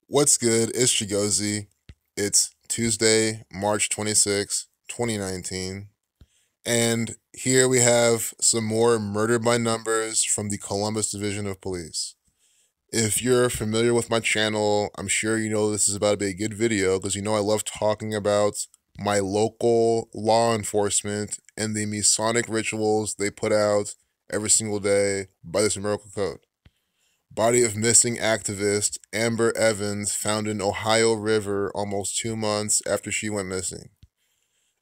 What's good? It's Chigozi. It's Tuesday, March 26, 2019. And here we have some more murder by numbers from the Columbus Division of Police. If you're familiar with my channel, I'm sure you know this is about to be a good video because you know I love talking about my local law enforcement and the Masonic rituals they put out every single day by this numerical code. Body of missing activist Amber Evans found in Ohio River almost 2 months after she went missing.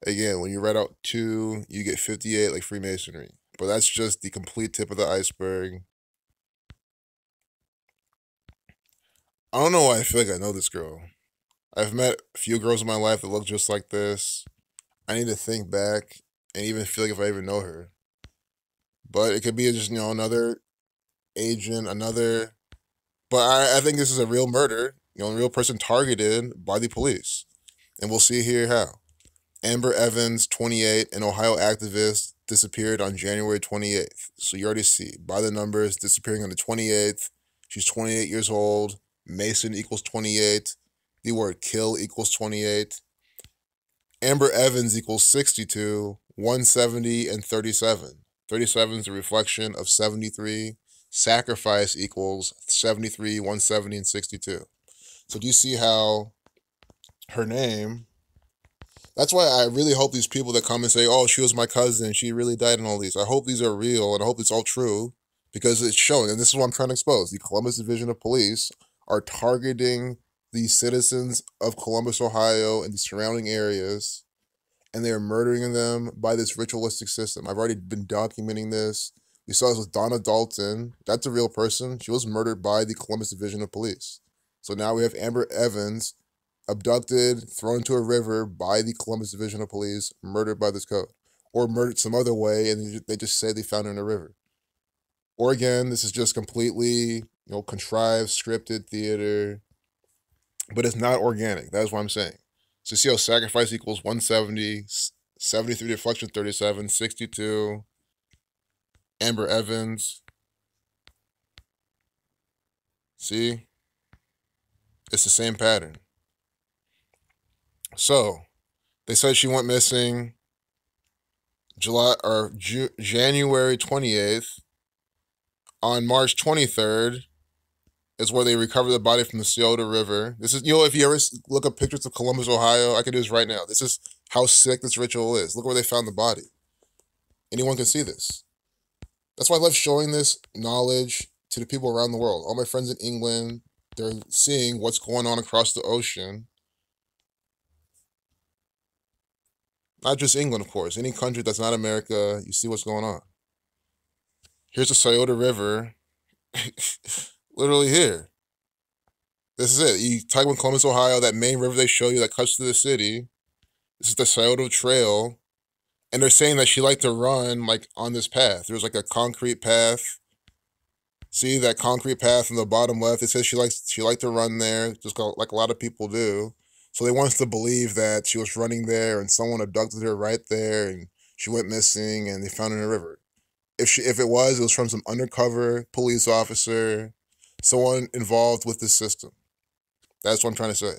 Again, when you write out 2, you get 58 like Freemasonry. But that's just the complete tip of the iceberg. I don't know why I feel like I know this girl. I've met a few girls in my life that look just like this. I need to think back and even feel like if I even know her. But it could be just, another agent, another. But I think this is a real murder, a real person targeted by the police. And we'll see here how. Amber Evans, 28, an Ohio activist, disappeared on January 28th. So you already see, by the numbers, disappearing on the 28th. She's 28 years old. Mason equals 28. The word kill equals 28. Amber Evans equals 62, 170, and 37. 37 is a reflection of 73. Sacrifice equals 73, 170, and 62. So do you see how her name... That's why I really hope these people that come and say, oh, she was my cousin, she really died and all these. I hope these are real and I hope it's all true because it's showing. And this is what I'm trying to expose. The Columbus Division of Police are targeting the citizens of Columbus, Ohio and the surrounding areas, and they are murdering them by this ritualistic system. I've already been documenting this. We saw this with Donna Dalton. That's a real person. She was murdered by the Columbus Division of Police. So now we have Amber Evans, abducted, thrown into a river by the Columbus Division of Police, murdered by this code. Or murdered some other way, and they just say they found her in a river. Or again, this is just completely, contrived, scripted theater. But it's not organic. That's what I'm saying. So see how sacrifice equals 170, 73 deflection 37, 62. Amber Evans. See? It's the same pattern. So, they said she went missing January 28th. On March 23rd is where they recovered the body from the Scioto River. This is, if you ever look up pictures of Columbus, Ohio, I can do this right now. This is how sick this ritual is. Look where they found the body. Anyone can see this. That's why I love showing this knowledge to the people around the world. All my friends in England, they're seeing what's going on across the ocean. Not just England, of course. Any country that's not America, you see what's going on. Here's the Scioto River. Literally here. This is it. You talk about Columbus, Ohio, that main river they show you that cuts through the city. This is the Scioto Trail. And they're saying that she liked to run, on this path. There's, a concrete path. See that concrete path in the bottom left? It says she liked to run there, just like a lot of people do. So they want us to believe that she was running there and someone abducted her right there and she went missing and they found her in a river. If it was from some undercover police officer, someone involved with this system. That's what I'm trying to say.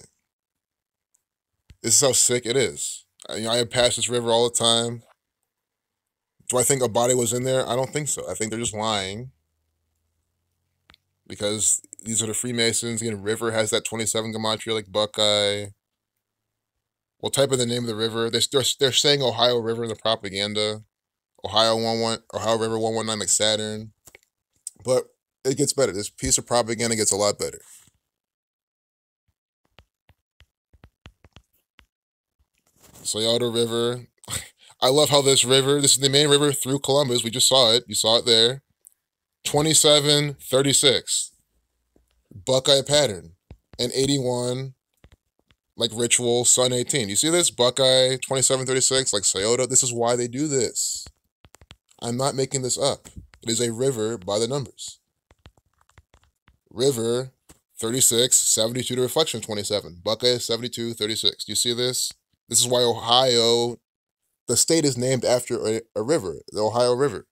This is how sick it is. I have passed this river all the time. Do I think a body was in there? I don't think so. I think they're just lying. Because these are the Freemasons. Again, river has that 27 gematria like Buckeye. We'll type in the name of the river. They're saying Ohio River in the propaganda. Ohio River 119 like Saturn. But it gets better. This piece of propaganda gets a lot better. Scioto River. I love how this is the main river through Columbus. We just saw it. You saw it there. 2736. Buckeye pattern. And 81, ritual, Sun 18. You see this? Buckeye 2736, Scioto. This is why they do this. I'm not making this up. It is a river by the numbers. River 36, 72 to reflection 27. Buckeye 72, 36. Do you see this? This is why Ohio, the state is named after a river, the Ohio River.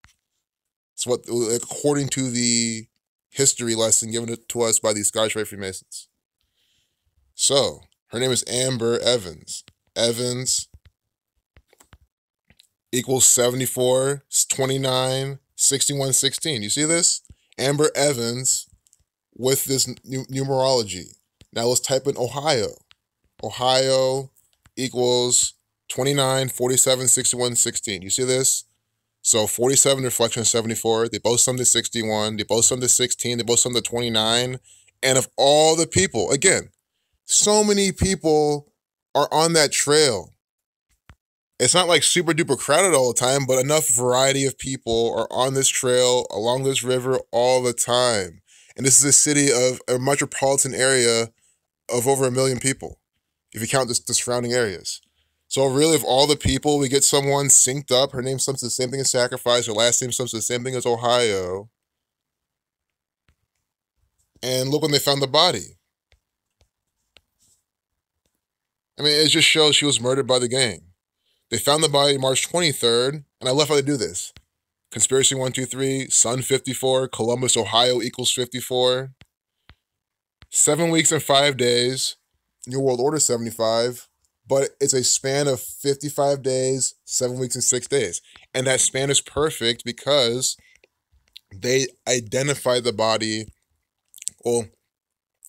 It's what, according to the history lesson given to us by these Scottish Rite Freemasons. So, her name is Amber Evans. Evans equals 74, 29, 61, 16. You see this? Amber Evans with this numerology. Now let's type in Ohio. Ohio equals 29, 47, 61, 16. You see this? So 47 reflection of 74. They both sum to 61. They both sum to 16. They both sum to 29. And of all the people, again, so many people are on that trail. It's not like super duper crowded all the time, but enough variety of people are on this trail, along this river all the time. And this is a city of a metropolitan area of over 1 million people, if you count the surrounding areas. So really, of all the people, we get someone synced up. Her name sums to the same thing as Sacrifice. Her last name sums to the same thing as Ohio. And look when they found the body. I mean, it just shows she was murdered by the gang. They found the body March 23rd, and I love how they do this. Conspiracy 123, Sun 54, Columbus, Ohio equals 54. 7 weeks and 5 days, New World Order 75, but it's a span of 55 days, 7 weeks, and 6 days. And that span is perfect because they identified the body, well,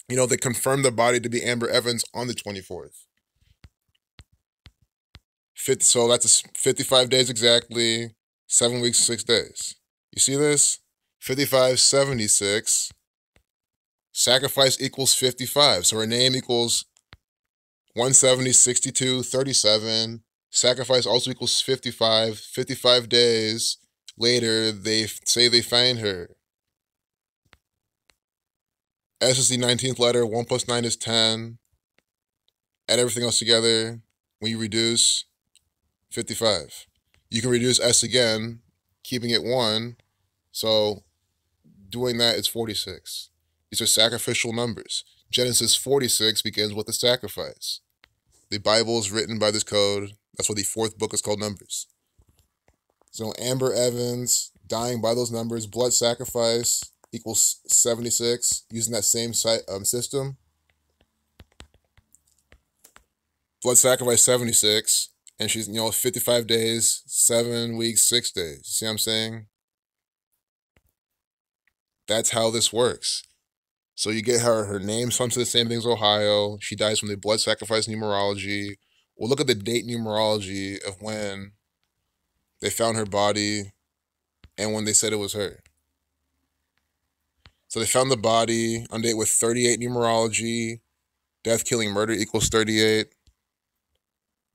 they confirmed the body to be Amber Evans on the 24th. So that's 55 days exactly, 7 weeks, 6 days. You see this? 55, 76. Sacrifice equals 55. So her name equals 170, 62, 37. Sacrifice also equals 55. 55 days later, they say they find her. S is the 19th letter. 1 plus 9 is 10. Add everything else together. When you reduce, 55. You can reduce S again, keeping it 1. So doing that is 46. These are sacrificial numbers. Genesis 46 begins with a sacrifice. The Bible is written by this code. That's why the 4th book is called Numbers. So Amber Evans dying by those numbers, blood sacrifice equals 76, using that same system. Blood sacrifice 76, and she's 55 days, 7 weeks, 6 days. See what I'm saying? That's how this works. So you get her name sums to the same thing as Ohio. She dies from the blood sacrifice numerology. We'll look at the date numerology of when they found her body and when they said it was her. So they found the body on date with 38 numerology. Death, killing, murder equals 38.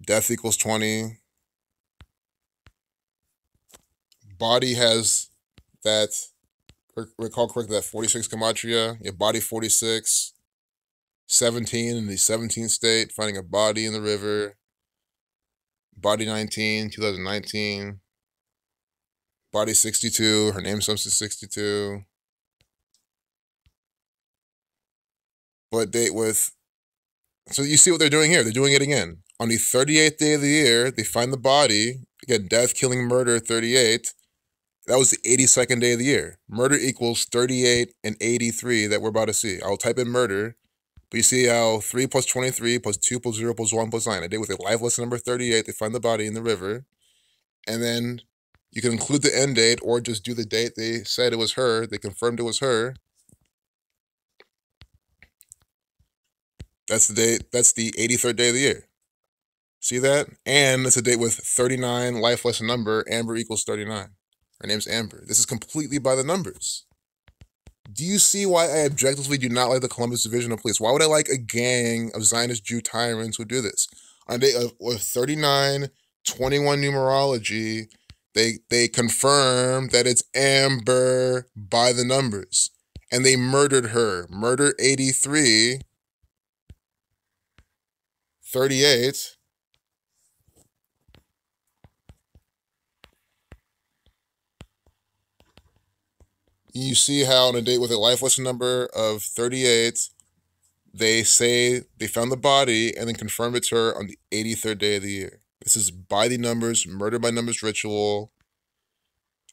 Death equals 20. Body has that, recall correctly, that 46 gematria. Your body 46. 17 in the 17th state, finding a body in the river. Body 19, 2019. Body 62, her name sums to 62. But date with, so you see what they're doing here. They're doing it again. On the 38th day of the year, they find the body. Again, death, killing, murder, 38. That was the 82nd day of the year. Murder equals 38 and 83 that we're about to see. I'll type in murder. But you see how 3 plus 23 plus 2 plus 0 plus 1 plus 9. A day with a live lesson number 38. They find the body in the river. And then you can include the end date or just do the date they said it was her. They confirmed it was her. That's the date. That's the 83rd day of the year. See that? And it's a date with 39, life lesson number. Amber equals 39. Her name's Amber. This is completely by the numbers. Do you see why I objectively do not like the Columbus Division of Police? Why would I like a gang of Zionist Jew tyrants who do this? On a date of 39, 21 numerology, they confirm that it's Amber by the numbers. And they murdered her. Murder 83, 38. You see how on a date with a life lesson number of 38, they say they found the body and then confirm it's her on the 83rd day of the year. This is by the numbers, murder by numbers ritual.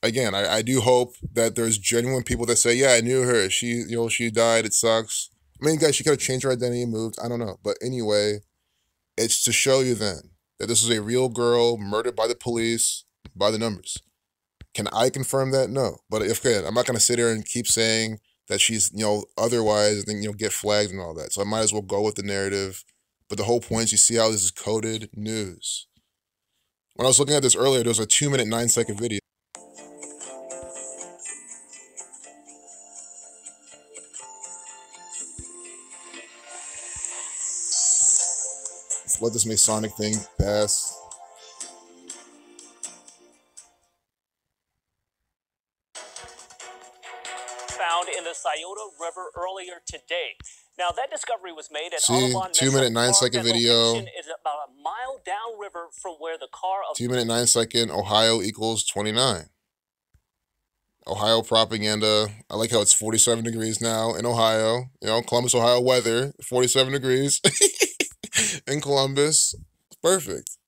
Again, I do hope that there's genuine people that say, yeah, I knew her. She died. It sucks. I mean, guys, she could have changed her identity and moved. I don't know. But anyway, it's to show you then that this is a real girl murdered by the police by the numbers. Can I confirm that? No. But if I'm not going to sit here and keep saying that she's, otherwise, and then, get flagged and all that. So I might as well go with the narrative. But the whole point is you see how this is coded news. When I was looking at this earlier, there was a 2-minute, 9-second video. Let's let this Masonic thing pass. Found in the Scioto River earlier today. Now, that discovery was made at See, Audubon 2-minute, National Park. 9-second video. Location is about a mile downriver from where the car of 2-minute, 9-second. Ohio equals 29. Ohio propaganda. I like how it's 47 degrees now in Ohio. Columbus, Ohio weather, 47 degrees in Columbus. Perfect.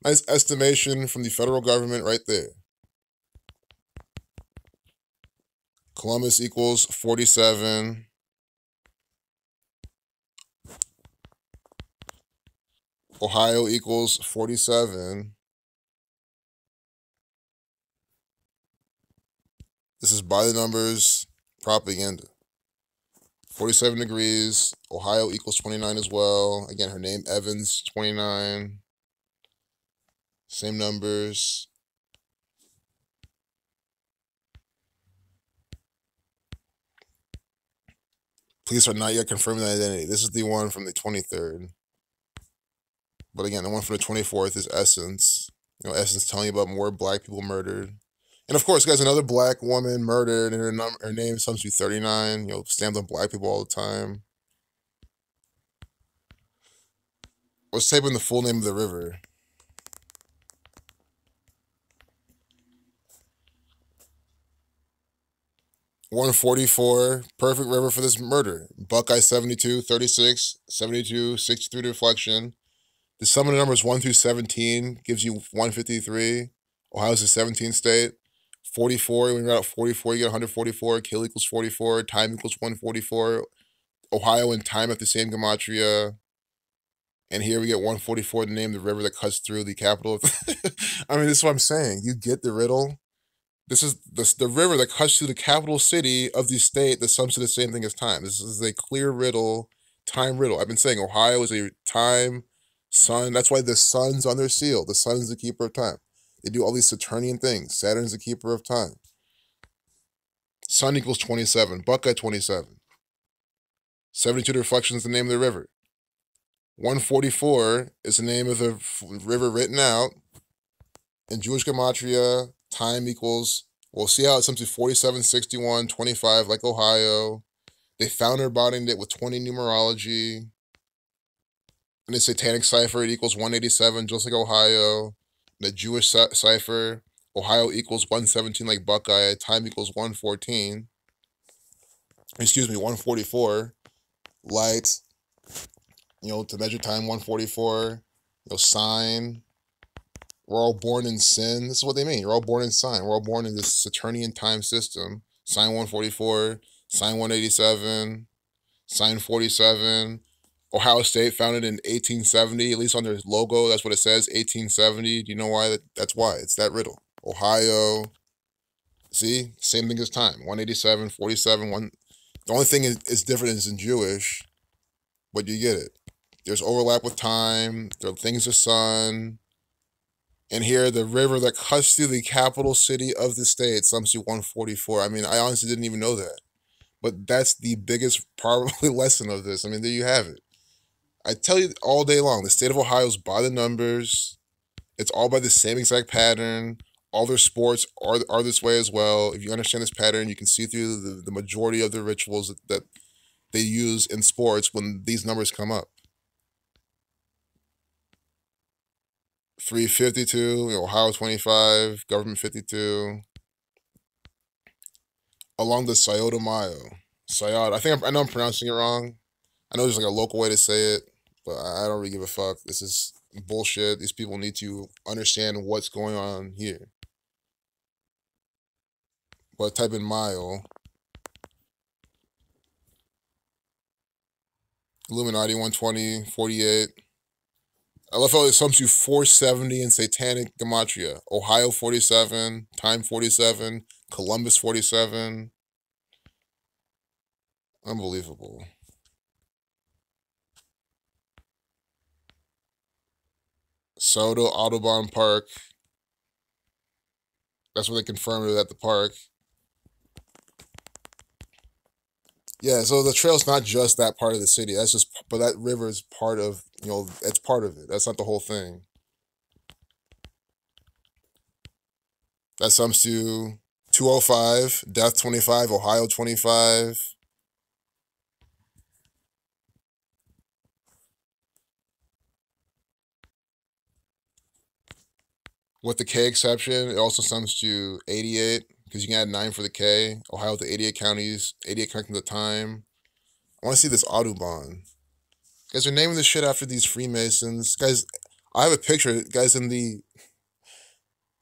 Nice estimation from the federal government right there. Columbus equals 47. Ohio equals 47. This is by the numbers propaganda. 47 degrees. Ohio equals 29 as well. Again, her name Evans, 29. Same numbers. Police are not yet confirming the identity. This is the one from the 23rd. But again, the one from the 24th is Essence. Essence telling you about more black people murdered. And of course, guys, another black woman murdered, and her name sums to 39. Stamped on black people all the time. Let's type in the full name of the river. .144, perfect river for this murder. Buckeye 72, 36, 72, 63 deflection. The sum of the numbers 1 through 17 gives you 153. Ohio's the 17th state. 44, when you're at 44, you get 144. Kill equals 44. Time equals 144. Ohio and time have the same gematria. And here we get 144 to name the river that cuts through the capital. I mean, this is what I'm saying. You get the riddle. This is the river that cuts through the capital city of the state that sums to the same thing as time. This is a clear riddle, time riddle. I've been saying Ohio is a time sun. That's why the sun's on their seal. The sun is the keeper of time. They do all these Saturnian things. Saturn's the keeper of time. Sun equals 27. Buckeye 27. 72 reflections is the name of the river. 144 is the name of the river written out. In Jewish gematria, time equals, we'll see how it sums to 47, 61, 25, like Ohio. They found her body with 20 numerology. In the satanic cipher, it equals 187, just like Ohio. In the Jewish cipher, Ohio equals 117, like Buckeye. Time equals 114. Excuse me, 144. Light, to measure time, 144. Sign. We're all born in sin. This is what they mean. You're all born in sign. We're all born in this Saturnian time system. Sign 144, sign 187, sign 47. Ohio State founded in 1870, at least on their logo. That's what it says, 1870. Do you know why? That's why. It's that riddle. Ohio. See? Same thing as time. 187, 47. The only thing is different is in Jewish, but you get it. There's overlap with time. There are things of sun. And here, the river that cuts through the capital city of the state sums to 144. I mean, I honestly didn't even know that. But that's the biggest, probably, lesson of this. I mean, there you have it. I tell you all day long, the state of Ohio is by the numbers. It's all by the same exact pattern. All their sports are this way as well. If you understand this pattern, you can see through the majority of the rituals that they use in sports when these numbers come up. 352, Ohio 25, government 52. Along the Scioto Mile. Scioto. I know I'm pronouncing it wrong. I know there's like a local way to say it, but I don't really give a fuck. This is bullshit. These people need to understand what's going on here. But type in mile. Illuminati 120, 48. I love how it sums to 470 in satanic gematria. Ohio 47, Time 47, Columbus 47. Unbelievable. Soto Autobahn Park. That's what they confirmed it at the park. Yeah, so the trail's not just that part of the city. That's just, but that river is part of, it's part of it. That's not the whole thing. That sums to 205, Death 25, Ohio 25. With the K exception, it also sums to 88, because you can add 9 for the K. Ohio with the 88 counties, 88 connecting to time. I want to see this Audubon. Guys are naming this shit after these Freemasons. Guys, I have a picture, guys, in the,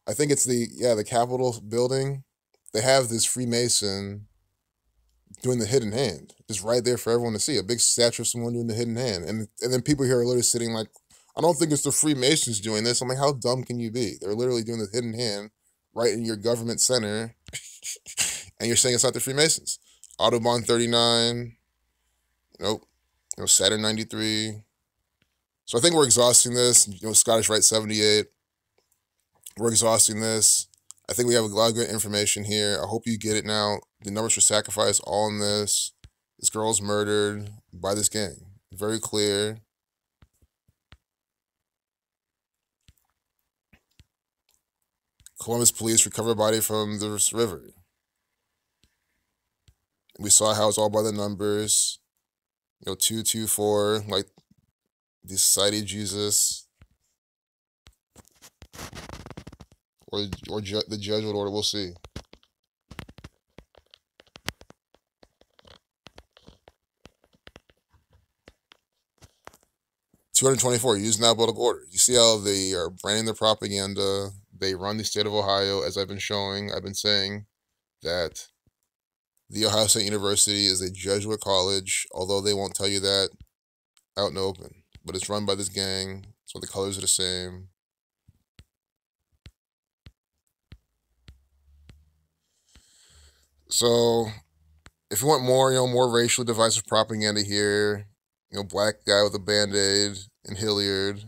I think it's the Capitol building. They have this Freemason doing the hidden hand. Just right there for everyone to see. A big statue of someone doing the hidden hand. And then people here are literally sitting like, I don't think it's the Freemasons doing this. I'm like, how dumb can you be? They're literally doing the hidden hand right in your government center. And you're saying it's not the Freemasons. Audubon 39. Nope. Saturn 93. So I think we're exhausting this. Scottish Rite 78. We're exhausting this. I think we have a lot of good information here. I hope you get it now. The numbers for sacrifice all in this. This girl's murdered by this gang. Very clear. Columbus police recover body from this river. We saw how it's all by the numbers. 224, like the Society of Jesus. Or the Jesuit order, we'll see. $224, use now public order. You see how they are branding their propaganda. They run the state of Ohio, as I've been showing. I've been saying that the Ohio State University is a Jesuit college, although they won't tell you that out in the open. But it's run by this gang, so the colors are the same. So, if you want more, more racially divisive propaganda here, black guy with a Band-Aid in Hilliard,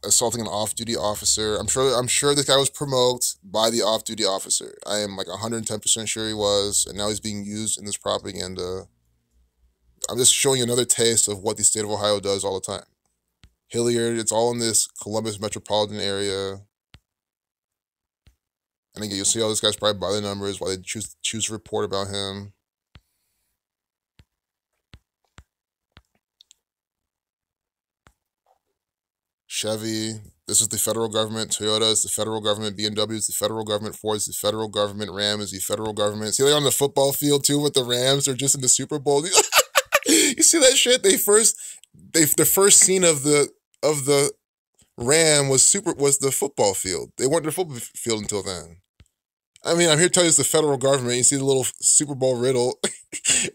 assaulting an off-duty officer. I'm sure this guy was provoked by the off-duty officer. I am like 110% sure he was, and now he's being used in this propaganda. I'm just showing you another taste of what the state of Ohio does all the time. Hilliard, it's all in this Columbus metropolitan area. And again, you'll see all this guy's probably by the numbers, why they choose to report about him. Chevy, this is the federal government. Toyota is the federal government. BMW is the federal government. Ford is the federal government. Ram is the federal government. See, they're on the football field too with the Rams. They're just in the Super Bowl. You see that shit? The first scene of the Ram was the football field. They weren't the football field until then. I mean, I'm here to tell you it's the federal government. You see the little Super Bowl riddle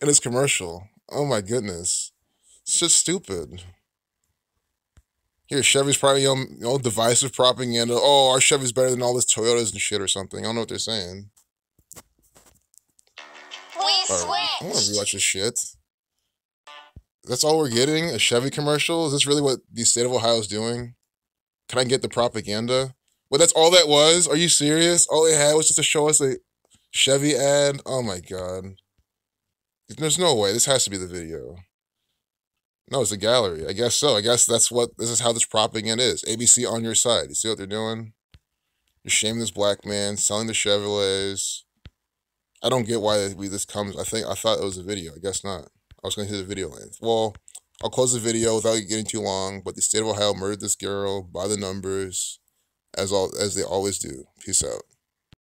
in this commercial. Oh my goodness. It's just stupid. Here, Chevy's probably, divisive propaganda. Oh, our Chevy's better than all this Toyotas and shit or something. I don't know what they're saying. We switched. I want to rewatch this shit. That's all we're getting? A Chevy commercial? Is this really what the state of Ohio is doing? Can I get the propaganda? Well, that's all that was? Are you serious? All they had was just to show us a Chevy ad? Oh my god. There's no way. This has to be the video. No, it's a gallery. I guess so. I guess this is how this propaganda is. ABC on your side. You see what they're doing? You're shaming this black man, selling the Chevrolets. I don't get why this comes. I thought it was a video. I guess not. I was going to hear the video length. Well, I'll close the video without getting too long, but the state of Ohio murdered this girl by the numbers, as they always do. Peace out.